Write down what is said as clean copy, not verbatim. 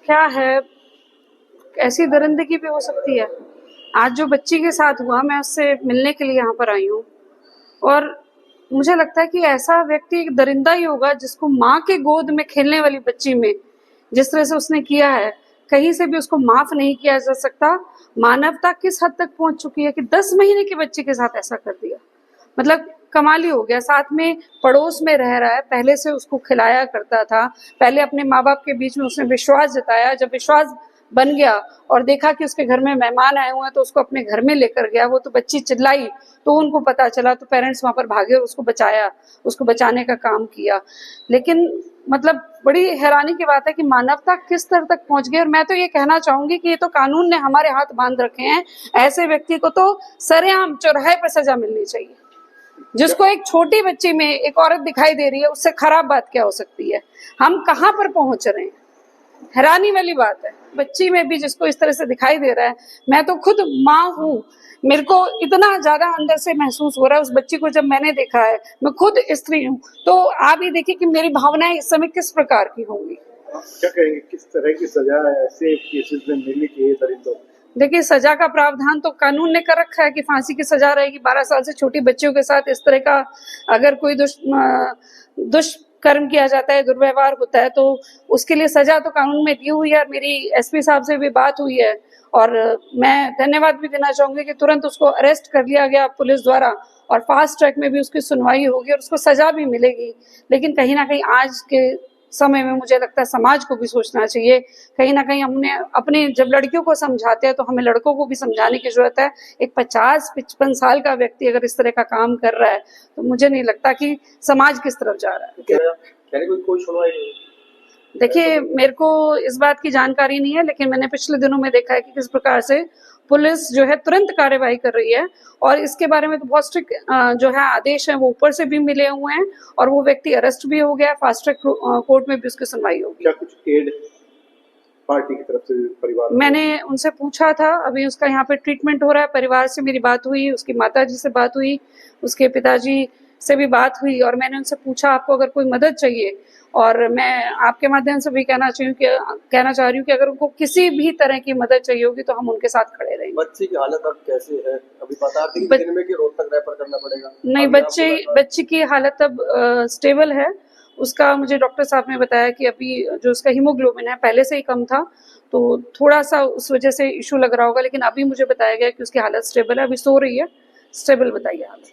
क्या है, ऐसी दरिंदगी भी हो सकती है। आज जो बच्ची के साथ हुआ, मैं उससे मिलने के लिए यहाँ पर आई हूँ और मुझे लगता है कि ऐसा व्यक्ति एक दरिंदा ही होगा जिसको माँ के गोद में खेलने वाली बच्ची में जिस तरह से उसने किया है, कहीं से भी उसको माफ नहीं किया जा सकता। मानवता किस हद तक पहुंच चुकी है कि 10 महीने की बच्ची के साथ ऐसा कर दिया, मतलब कमाल ही हो गया। साथ में पड़ोस में रह रहा है, पहले से उसको खिलाया करता था, पहले अपने माँ बाप के बीच में उसने विश्वास जताया, जब विश्वास बन गया और देखा कि उसके घर में मेहमान आए हुए हैं तो उसको अपने घर में लेकर गया। वो तो बच्ची चिल्लाई तो उनको पता चला, तो पेरेंट्स वहां पर भागे और उसको बचाया, उसको बचाने का काम किया। लेकिन मतलब बड़ी हैरानी की बात है कि मानवता किस स्तर तक पहुंच गई। और मैं तो ये कहना चाहूंगी कि ये तो कानून ने हमारे हाथ बांध रखे हैं, ऐसे व्यक्ति को तो सरेआम चौराहे पर सजा मिलनी चाहिए। जिसको एक छोटी बच्ची में एक औरत दिखाई दे रही है, उससे खराब बात क्या हो सकती है। हम कहाँ पर पहुंच रहे हैं, हैरानी वाली बात है। बच्ची में भी जिसको इस तरह से दिखाई दे रहा है, मैं तो खुद माँ हूँ, मेरे को इतना ज्यादा अंदर से महसूस हो रहा है उस बच्ची को जब मैंने देखा है। मैं खुद स्त्री हूँ, तो आप ये देखिए कि मेरी भावनाएं इस समय किस प्रकार की होंगी। क्या कहेंगे, किस तरह की सजा ऐसे केसेस में मिलनी चाहिए दरिंदों? देखिए, सजा का प्रावधान तो कानून ने कर रखा है कि फांसी की सजा रहेगी। 12 साल से छोटी बच्चियों के साथ इस तरह का अगर कोई दुष्कर्म किया जाता है, दुर्व्यवहार होता है, तो उसके लिए सजा तो कानून में दी हुई है। मेरी एसपी साहब से भी बात हुई है और मैं धन्यवाद भी देना चाहूंगी कि तुरंत उसको अरेस्ट कर लिया गया पुलिस द्वारा और फास्ट ट्रैक में भी उसकी सुनवाई होगी और उसको सजा भी मिलेगी। लेकिन कहीं ना कहीं आज के समय में मुझे लगता है समाज को भी सोचना चाहिए। कहीं ना कहीं हमने अपने जब लड़कियों को समझाते हैं तो हमें लड़कों को भी समझाने की जरूरत है। एक 50-55 साल का व्यक्ति अगर इस तरह का काम कर रहा है तो मुझे नहीं लगता कि समाज किस तरफ जा रहा है। कोई सुनवाई नहीं? देखिए, मेरे को इस बात की जानकारी नहीं है, लेकिन मैंने पिछले दिनों में देखा है कि किस प्रकार से पुलिस जो है तुरंत कार्यवाही कर रही है और इसके बारे में तो बहुत स्ट्रिक्ट जो है आदेश है वो ऊपर से भी मिले हुए हैं और वो व्यक्ति अरेस्ट भी हो गया। फास्ट ट्रैक कोर्ट में भी उसकी सुनवाई होगी। क्या कुछ एड पार्टी की तरफ से परिवार? मैंने उनसे पूछा था, अभी उसका यहाँ पे ट्रीटमेंट हो रहा है। परिवार से मेरी बात हुई, उसकी माताजी से बात हुई, उसके पिताजी से भी बात हुई और मैंने उनसे पूछा आपको अगर कोई मदद चाहिए, और मैं आपके माध्यम से भी कहना चाह रही हूँ कि अगर उनको किसी भी तरह की मदद चाहिए होगी तो हम उनके साथ खड़े रहेंगे। बच्ची की हालत अब कैसे है? अभी बता दें दिन में कि रोहतक रेफर करना पड़ेगा? नहीं, बच्ची की हालत अब स्टेबल है। उसका मुझे डॉक्टर साहब ने बताया कि अभी जो उसका हीमोग्लोबिन है पहले से ही कम था, तो थोड़ा सा उस वजह से इशू लग रहा होगा, लेकिन अभी मुझे बताया गया कि उसकी हालत स्टेबल है, अभी सो रही है। स्टेबल बताइए हालत।